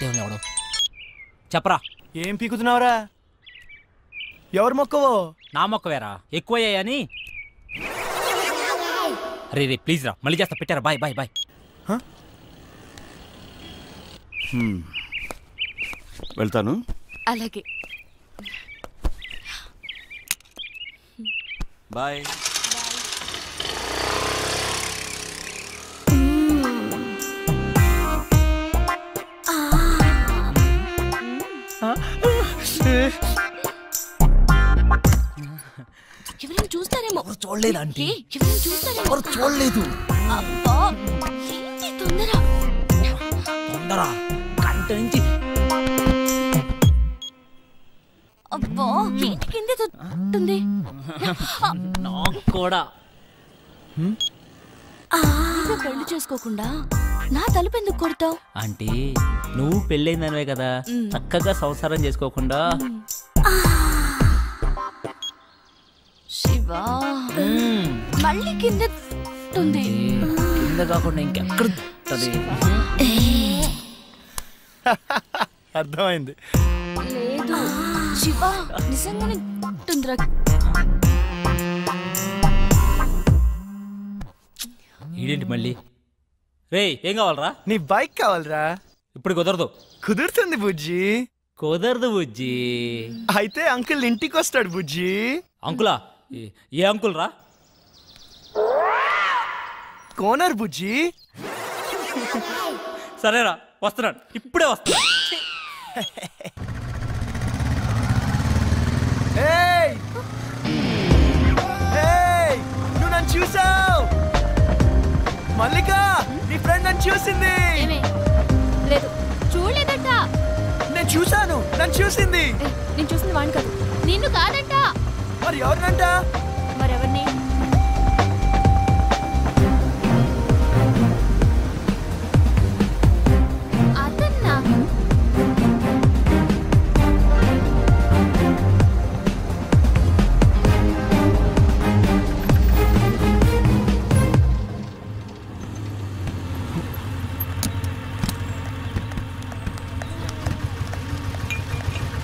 ఎవడు చెప్పరా. ఏం పీకుతున్నావురా? ఎవరు మొక్కవో? నా మొక్కవేరా, ఎక్కువయ్యాయని. రే రే ప్లీజ్ రా, మళ్ళీ చేస్తా. పెట్టారా? Bye bye bye. వెళ్తాను. అలాగే బాయ్. ఎవరైనా చూస్తారేమో. చూడలేదు ఆంటీ, ఎవరైనా చూస్తారేమో. ఎవరు చూడలేదు. అబ్బా ఏంటి తొందర తొందర, గంట నుంచి. అబ్బా ఏంటి కింద తొట్టుంది. నాకు కూడా. పెళ్లి చేసుకోకుండా నా తలుపు ఎందుకు కొడతావు? ఆంటీ నువ్వు పెళ్ళైందనివే కదా, చక్కగా సంసారం చేసుకోకుండా. శివా మళ్ళీ కింద ఉంది. కింద కాకుండా ఇంకెక్కడ ఉంటది? అర్థమైంది. లేదు శివా నిజంగానే ఉంటుందిరా. ఈడేంటి మళ్ళీ? రే ఏం కావాలరా? నీ బైక్ కావాలరా? ఇప్పుడు కుదరదు. కుదురుతుంది బుజ్జి. కుదరదు బుజ్జి. అయితే అంకుల్ ఇంటికి వస్తాడు బుజ్జి. అంకులా? ఏ అంకుల్ రా? కోనర్ బుజ్జి. సరేరా వస్తున్నాడు, ఇప్పుడే వస్తున్నాడు. నువ్వు నన్ను చూసావు మల్లిక? నీ ఫ్రెండ్ నన్ను చూసింది. లేదు చూడలేదట. నేను చూసాను, నన్ను చూసింది. నేను చూసింది వాడిని కాదు, నిన్ను కాదంట. మరి ఎవరినంట? మరెవరిని? అదన్నా.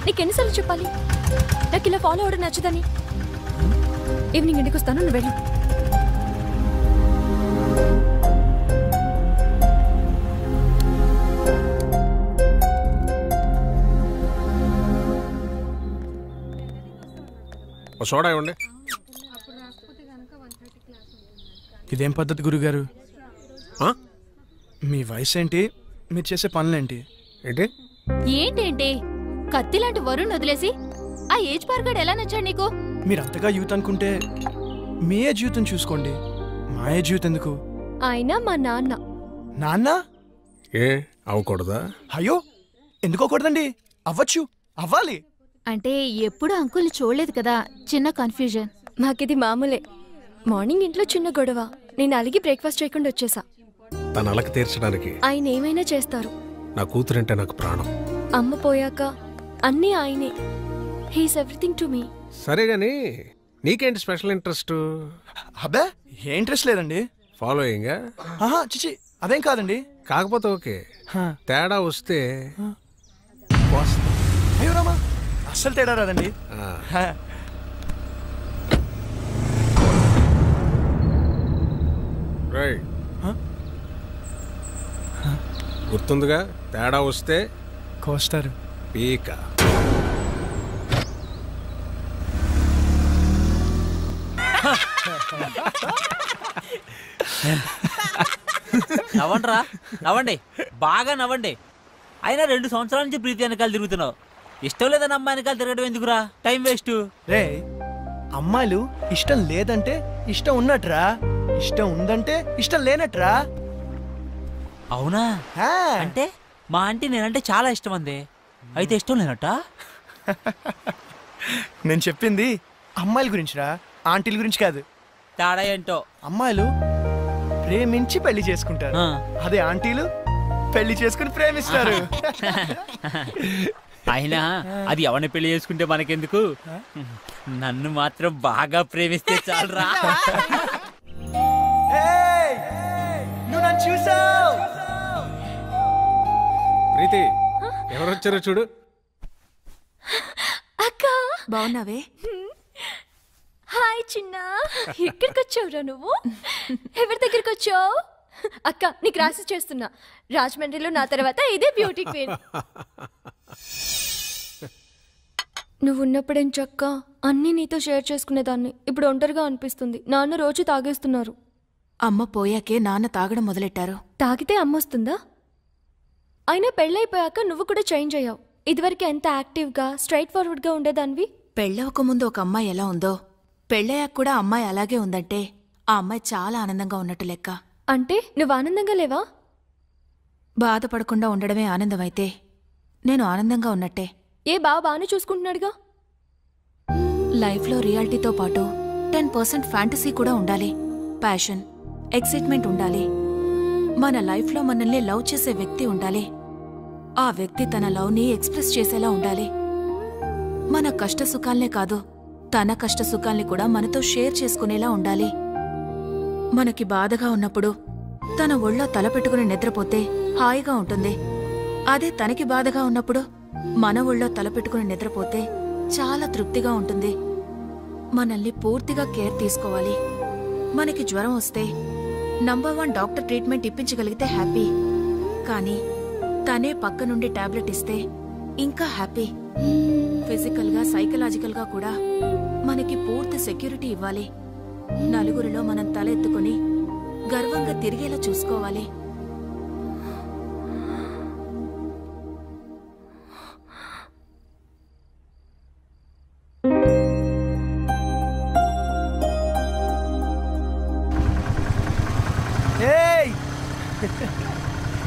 నీకెన్నిసార్లు చెప్పాలి నాకు ఇలా ఫాలో అవడం నచ్చదని? ఈవినింగ్ ఇంటికి వస్తాను, నువ్వు వెళ్ళు. సోడా ఇవ్వండి. ఇదేం పద్ధతి గురుగారు? మీ వయసు ఏంటి, మీరు చేసే పనులేంటి? ఏంటి ఏంటేంటి కత్తి లాంటి వరుణ్ వదిలేసి ఆ ఏజ్ పార్గాడు ఎలా నచ్చాడు నీకు? మీరు అంతగా యూత్ అనుకుంటే మీ ఏజ్ యూత్ చూసుకోండి, మా ఏజ్ యూత్ ఎందుకు? ఆయన మా నాన్న. నాన్న? ఏ అవ్వకూడదా? అయ్యో ఎందుకోకూడదండి, అవ్వచ్చు, అవ్వాలి. అంటే ఎప్పుడు అంకుల్ని చూడలేదు కదా, చిన్న కన్ఫ్యూజన్. మాకిది మామూలే. మార్నింగ్ ఇంట్లో చిన్న గొడవ, నేను అలిగి బ్రేక్ఫాస్ట్ చేయకుండా వచ్చేసా. తన అలక తీర్చడానికి ఆయన ఏమైనా చేస్తారు. నా కూతురంటే నాకు ప్రాణం. అమ్మ పోయాక అన్నీ ఆయనే. He's everything to me. సరే గాని నీకేంటి స్పెషల్ ఇంట్రెస్ట్? అబ్బే ఏ ఇంట్రెస్ట్ లేదండి. ఫాలోయింగ్? చిచి అదేం కాదండి. కాకపోతే ఓకే, తేడా వస్తే అయ్యో రామా, అస్సలు తేడా రాదండి. గుర్తుందిగా, తేడా వస్తే కోస్తారు. పీక. నవ్వండిరా, నవ్వండి, బాగా నవ్వండి. అయినా 2 సంవత్సరాల నుంచి ప్రీతి వెనకాల తిరుగుతున్నావు. ఇష్టం లేదని అమ్మాయి వెనకాల తిరగడం ఎందుకురా? Time waste. రే అమ్మాయిలు ఇష్టం లేదంటే ఇష్టం ఉన్నట్రా, ఇష్టం ఉందంటే ఇష్టం లేనట్రా. అవునా? అంటే మా ఆంటీ నేనంటే చాలా ఇష్టం అంది, అయితే ఇష్టం లేనట్ట? నేను చెప్పింది అమ్మాయిల గురించిరా, ఆంటీల గురించి కాదు. తేడా ఏంటో. అమ్మాయిలు ప్రేమించి పెళ్లి చేసుకుంటారు, అదే ఆంటీలు పెళ్లి చేసుకుని ప్రేమిస్తారు. అయినా అది ఎవరిని పెళ్లి చేసుకుంటే మనకెందుకు, నన్ను మాత్రం బాగా ప్రేమిస్తే చాలరా. నువ్వు నన్ను చూసావు ప్రీతి, ఎవరొచ్చారో చూడు. అక్క బాగున్నావే? హాయ్ చిన్న. ఎక్కడికి వచ్చావురా నువ్వు? ఎవరి దగ్గరికి వచ్చావు? అక్క నీకు రాసి చేస్తున్నా. రాజమండ్రిలో నా తర్వాత ఇదే బ్యూటీ క్వీన్. నువ్వు ఉన్నప్పుడేం చక్క అన్నీ నీతో షేర్ చేసుకునేదాన్ని. ఇప్పుడు ఒంటరిగా అనిపిస్తుంది. నాన్న రోజు తాగేస్తున్నారు. అమ్మ పోయాకే నాన్న తాగడం మొదలెట్టారు. తాగితే అమ్మొస్తుందా? అయినా పెళ్ళైపోయాక నువ్వు కూడా చేంజ్ అయ్యావు. ఇదివరకు ఎంత యాక్టివ్గా స్ట్రైట్ ఫార్వర్డ్గా ఉండేదానివి. పెళ్ళవక ముందు ఒక అమ్మాయి ఎలా ఉందో పెళ్ళయ్యాక కూడా అమ్మాయి అలాగే ఉందంటే ఆ అమ్మాయి చాలా ఆనందంగా ఉన్నట్టు లెక్క. అంటే నువ్వు ఆనందంగా లేవా? బాధపడకుండా ఉండడమే ఆనందమైతే నేను ఆనందంగా ఉన్నట్టే. ఏ బాగానే చూసుకుంటున్నాడుగా. లైఫ్లో రియాలిటీతో పాటు 10% ఫ్యాంటసీ కూడా ఉండాలి. ప్యాషన్, ఎక్సైట్మెంట్ ఉండాలి. మన లైఫ్లో మనల్ని లవ్ చేసే వ్యక్తి ఉండాలి. ఆ వ్యక్తి తన లవ్ని ఎక్స్ప్రెస్ చేసేలా ఉండాలి. మన కష్ట సుఖాల్నే కాదు, తన కష్ట సుఖాల్ని కూడా మనతో షేర్ చేసుకునేలా ఉండాలి. మనకి బాధగా ఉన్నప్పుడు తన ఒళ్ళో తలపెట్టుకుని నిద్రపోతే హాయిగా ఉంటుంది. అదే తనకి బాధగా ఉన్నప్పుడు మన ఒళ్ళో తలపెట్టుకుని నిద్రపోతే చాలా తృప్తిగా ఉంటుంది. మనల్ని పూర్తిగా కేర్ తీసుకోవాలి. మనకి జ్వరం వస్తే నంబర్ 1 డాక్టర్ ట్రీట్మెంట్ ఇప్పించగలిగితే హ్యాపీ. కానీ తనే పక్క నుండి టాబ్లెట్ ఇస్తే ఇంకా హ్యాపీ. ఫిజికల్గా సైకలాజికల్గా కూడా మనకి పూర్తి సెక్యూరిటీ ఇవ్వాలి. నలుగురిలో మనం తల ఎత్తుకుని గర్వంగా తిరిగేలా చూసుకోవాలి.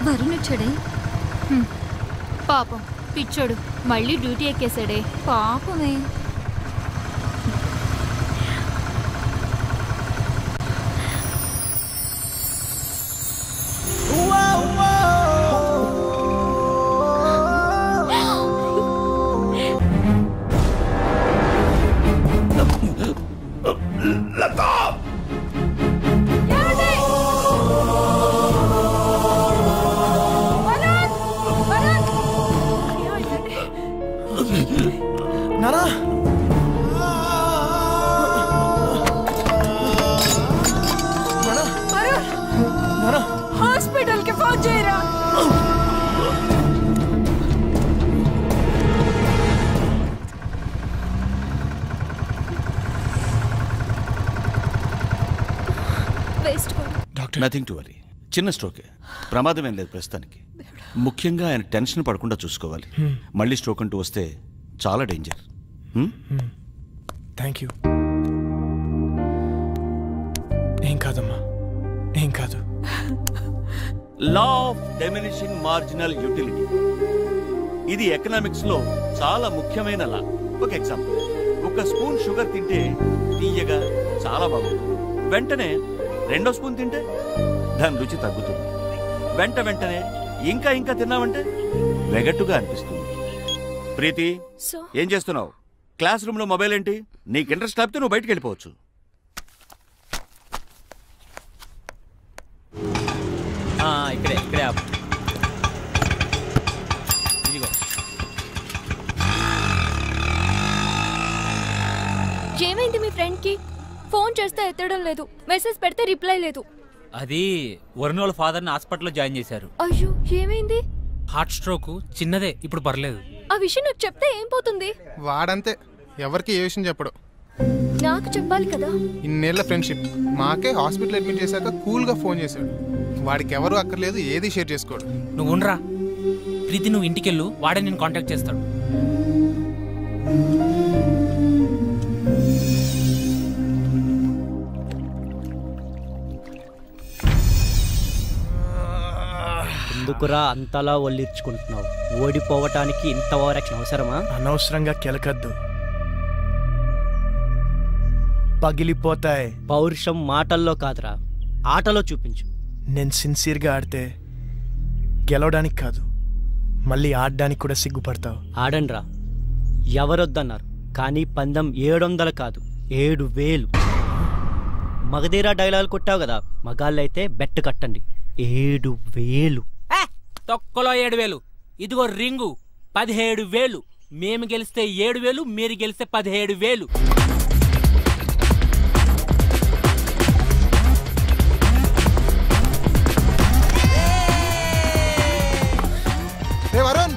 వరుణ్ వచ్చాడే. పాపం పిచ్చోడు మళ్ళీ డ్యూటీ ఎక్కేశాడే. పాపమే. హాస్పిటల్ కి ఫోన్ చేయరా. Nothing to worry. చిన్న స్ట్రోకే, ప్రమాదం ఏం లేదు ప్రస్తుతానికి. ముఖ్యంగా ఆయన టెన్షన్ పడకుండా చూసుకోవాలి. మళ్ళీ స్ట్రోక్ అంటూ వస్తే చాలా డేంజర్. Thank you. ఏం కాదమ్మా, ఏం కాదు. Law of diminishing marginal utility, ఇది ఎకనామిక్స్ లో చాలా ముఖ్యమైన లా. ఒక ఎగ్జాంపుల్, ఒక స్పూన్ షుగర్ తింటే తీయగా చాలా బాగుంటుంది. వెంటనే 2వ స్పూన్ తింటే దాని రుచి తగ్గుతుంది. వెంటనే ఇంకా ఇంకా తిన్నావంటే వెగట్టుగా అనిపిస్తుంది. ప్రీతి, ఏం చేస్తున్నావు? క్లాస్ రూమ్ లో మొబైల్ ఏంటి? నీకు ఇంట్రెస్ట్ లేకపోతే నువ్వు బయటికి వెళ్ళిపోవచ్చు. ఇక్కడే ఆపు. ఇదిగో. ఏమైంది మీ ఫ్రెండ్ కి? ఫోన్ చేస్తే ఎత్తడం లేదు, మెసేజ్ పెడితే రిప్లై లేదు. అది వరుణ్ వాళ్ళ ఫాదర్ని హాస్పిటల్లో జాయిన్ చేశారు. అయ్యో, ఏమైంది? హార్ట్ స్ట్రోక్, చిన్నదే, ఇప్పుడు పర్లేదు. ఆ విషయం నాకు చెప్తే ఏం పోతుంది? వాడంతే, ఎవరికి ఏ విషయం చెప్పడు. నాకు చెప్పాలి కదా. ఇన్నేళ్ల ఫ్రెండ్షిప్, మాకే హాస్పిటల్ అడ్మిట్ చేశాక కూల్గా ఫోన్ చేశాడు. వాడికి ఎవరు అక్కర్లేదు, ఏది షేర్ చేసుకోడు. నువ్వు ఉండరా ప్రీతి, నువ్వు ఇంటికెళ్ళు, వాడే నేను కాంటాక్ట్ చేస్తాడు. ఎందుకురా అంతలా ఒళ్ళిర్చుకుంటున్నావు? ఓడిపోవటానికి ఇంత ఓవరాక్షన్ అవసరమా? అనవసరంగా కెలకద్దు, పగిలిపోతాయి. పౌరుషం మాటల్లో కాదురా, ఆటలో చూపించు. నేను సిన్సియర్గా ఆడితే గెలవడానికి కాదు, మళ్ళీ ఆడడానికి కూడా సిగ్గుపడతావు. ఆడండ్రా, ఎవరొద్దన్నారు? కానీ పందెం 700 కాదు, 7000. మగధీరా డైలాగ్ కొట్టావు కదా, మగాళ్ళైతే బెట్ కట్టండి. 7000. తొక్కలో 7000. ఇదిగో రింగు, 17,000. మేము గెలిస్తే 7,000, మీరు గెలిస్తే 17,000. వరుణ్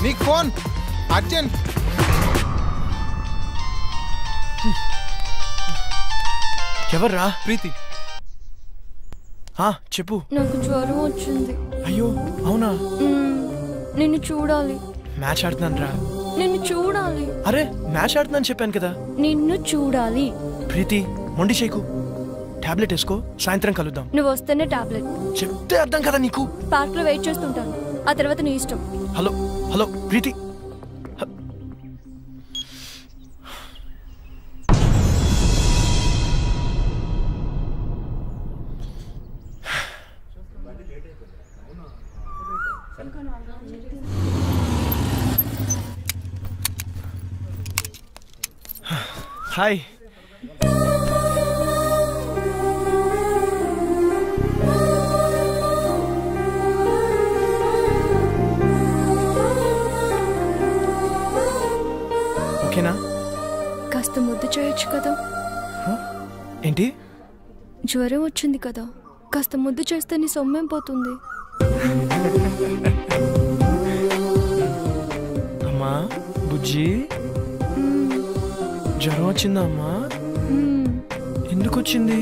నీకు ఫోన్ అర్జెంట్. ఎవర్రా? ప్రీతి. చెప్పు. నాకు జ్వరం వచ్చింది. అయ్యో అవునా? నిన్ను చూడాలి. మ్యాచ్ ఆడుతున్నాను రా. నిన్ను చూడాలి. అరే మ్యాచ్ ఆడుతున్నాను చెప్పాను కదా. నిన్ను చూడాలి. ప్రీతి మొండి చేయకు. టాబ్లెట్ వేసుకో, సాయంత్రం కలుద్దాం. నువ్వు వస్తేనే టాబ్లెట్. చెప్తే అర్థం కదా నీకు. పార్క్ లో వెయిట్ చేస్తుంటాను, ఆ తర్వాత నీ ఇష్టం. హలో హలో ప్రీతి. హాయ్. ఓకేనా? కాస్త ముద్దు చేయొచ్చు కదా. ఏంటి? జ్వరం వచ్చింది కదా, కాస్త ముద్దు చేస్తే నీ సొమ్మేం పోతుంది. అమ్మా బుజ్జి, జ్వరం వచ్చిందా అమ్మా? ఎందుకు వచ్చింది?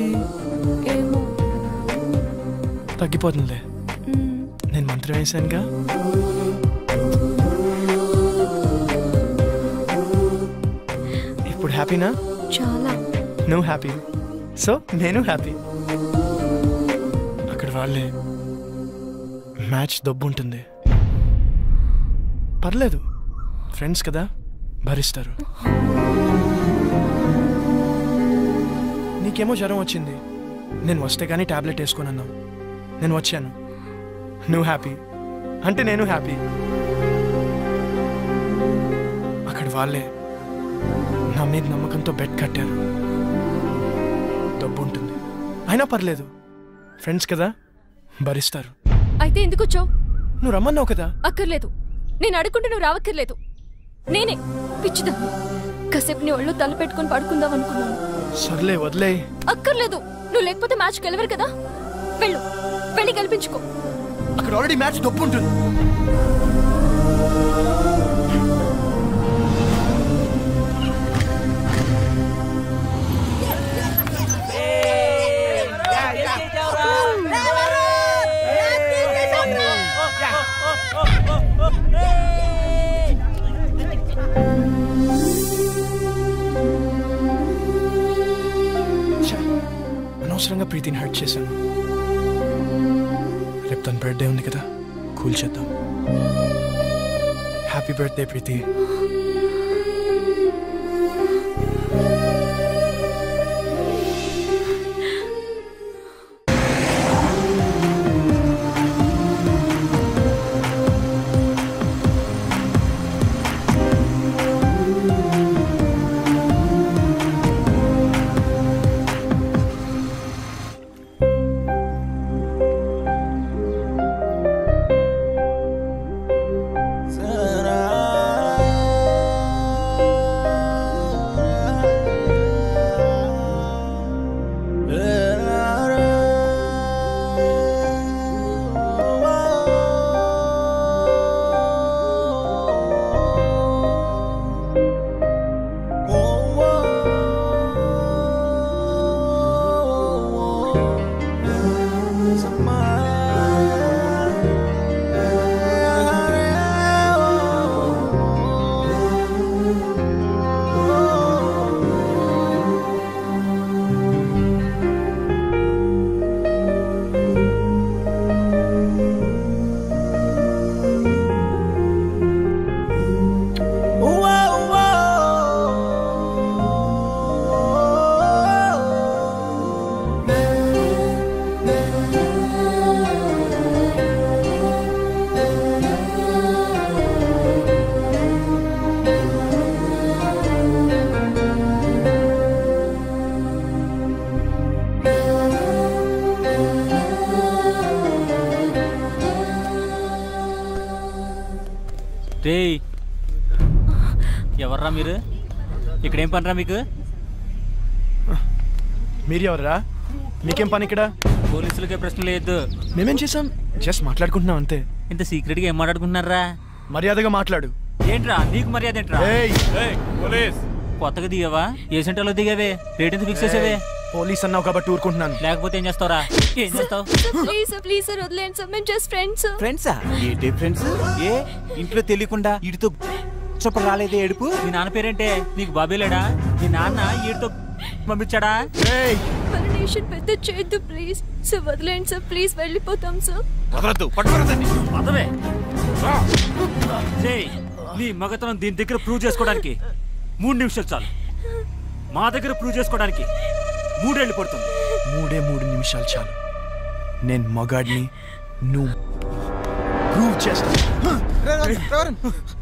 ఏమో. తగ్గిపోతుందిలే, నేను మంత్రం వేసానుగా. ఇప్పుడు హ్యాపీనా? చాలా. నువ్వు హ్యాపీ, సో నేను హ్యాపీ. అక్కడ వాళ్ళే మ్యాచ్ దబ్బు ఉంటుంది. పర్లేదు, ఫ్రెండ్స్ కదా, భరిస్తారు. నీకేమో జ్వరం వచ్చింది, నేను వస్తే కానీ టాబ్లెట్ వేసుకొని అన్నావు. నేను వచ్చాను, నువ్వు హ్యాపీ అంటే నేను హ్యాపీ. అక్కడ వాళ్ళే నా మీద నమ్మకంతో బెడ్ కట్టారు. డబ్బు ఉంటుంది, అయినా పర్లేదు, ఫ్రెండ్స్ కదా, భరిస్తారు. అయితే ఎందుకు వచ్చావు? నువ్వు రమ్మన్నావు కదా. అక్కర్లేదు, నేను అడుగుంటే నువ్వు రావక్కర్లేదు. నేనే పిచ్చిదా కాసేపు నీ ఒళ్ళు తల పెట్టుకొని పడుకుందాం అనుకున్నాను. సర్లే వదిలే. అక్కర్లేదు, నువ్వు లేకపోతే మ్యాచ్ గెలవరు కదా. వెళ్ళు, వెళ్ళి గెలిపించుకో. అక్కడ ఆల్రెడీ మ్యాచ్ డబ్బు ఉంటుంది. అనవసరంగా ప్రీతిని హర్ట్ చేశాను. రేపు తన బర్త్డే ఉంది కదా, కూల్ చేద్దాం. హ్యాపీ బర్త్డే ప్రీతి. రే ఎవర్రా మీరు? ఇక్కడేం పనిరా మీకు? మీరు ఎవరా? మీకేం పని ఇక్కడ? పోలీసులకే ప్రశ్న లేదు. మేమేం చేసాం? జస్ట్ మాట్లాడుకుంటున్నాం అంతే. ఇంత సీక్రెట్గా ఏం మాట్లాడుకుంటున్నారా? మర్యాదగా మాట్లాడు. ఏంట్రా నీకు మర్యాద ఏంట్రా? కొత్తగా దిగావా? ఏ సెంటర్లో దిగావే? రేట్ ఎంత ఫిక్స్ చేసావే? పోలీస్ అన్నావు కాబట్టి ఊరుకుంటున్నాను. లేకపోతే ఏం చేస్తావురా? ఏం చేస్తావు? ప్లీజ్ సార్ వదిలేండి సార్, మేము జస్ట్ ఫ్రెండ్స్. ఫ్రెండ్సా? ఏంటి ఫ్రెండ్స్? ఏ ఇంట్లో తెలియకుండా వీడితో చొప్ప రాలేదే ఏడుపు? మీ నాన్న పేరేంటే? నీకు బాబే లేడా? మీ నాన్న వీడితో పంపించాడా? పర్మిషన్ పెద్ద చేయొద్దు ప్లీజ్ సార్, వదిలేండి సార్ ప్లీజ్, వెళ్ళిపోతాం సార్. వదలద్దు, పట్టుకోరదండి. పదవే నీ మగతనం దీని దగ్గర ప్రూవ్ చేసుకోవడానికి 3 నిమిషాలు చాలు. మా దగ్గర ప్రూవ్ చేసుకోవడానికి 3 ఏళ్ళు పడుతుంది. 3 నిమిషాలు చాలు. నేను మగాడిని, నువ్వు ప్రూవ్ చేస్తాను.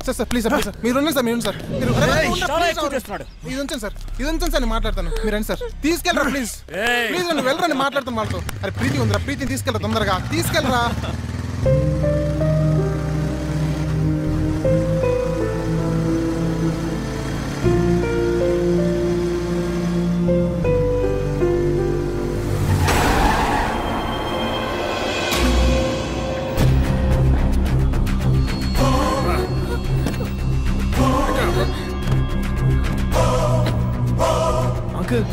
సార్ ప్లీజ్ సార్, మీరు ఉండండి సార్, మీరు సార్, మీరు ఉంచండి సార్, ఇది ఉంచండి సార్, నేను మాట్లాడతాను. మీరు రండి సార్, తీసుకెళ్ళరా ప్లీజ్ ప్లీజ్, నువ్వు వెళ్ళరా, మాట్లాడతాను వాళ్ళతో. అరే ప్రీతి ఉందిరా, ప్రీతిని తీసుకెళ్ళరా, తొందరగా తీసుకెళ్ళరా. అంకుల్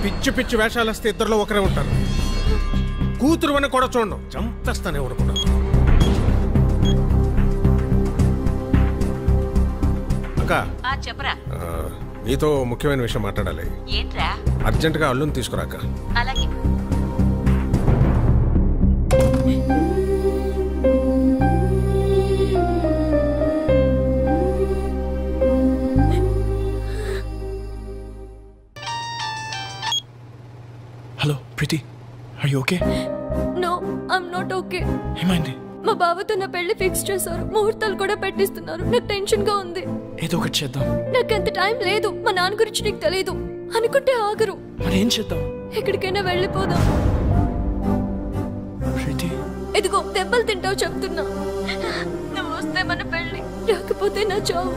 పిచ్చి పిచ్చి వేషాలు వస్తే ఇద్దరులో ఒకరే ఉంటారు. కూతురు అని కూడా చూడండి, చంపేస్తానే ఊరుకున్నాను. అక్క చెప్పరా. నీతో ముఖ్యమైన విషయం మాట్లాడాలి. ఏంట్రా? అర్జెంటుగా అల్లుని తీసుకురాక. అలాగే. Hello Preethi, are you okay? No I'm not okay. ఏమైంది? మా బావతో నా పెళ్లి ఫిక్స్ చేశారు, ముహూర్తాలు కూడా పెట్టిస్తున్నారు. నాకు టెన్షన్ గా ఉంది. ఏదో ఒకటి చేద్దాం. నాకు అంత టైం లేదు. మా నాన్న గురించి నీకు తెలియదు అనుకుంటే ఆగరు. మరి ఏం చేద్దాం? ఎక్కడికైనా వెళ్ళిపోదాం. ప్రీతి ఇదిగో దెబ్బలు తింటావు చెప్తున్నా. నువ్వు వస్తే మన పెళ్లి, రాకపోతే నా చావు.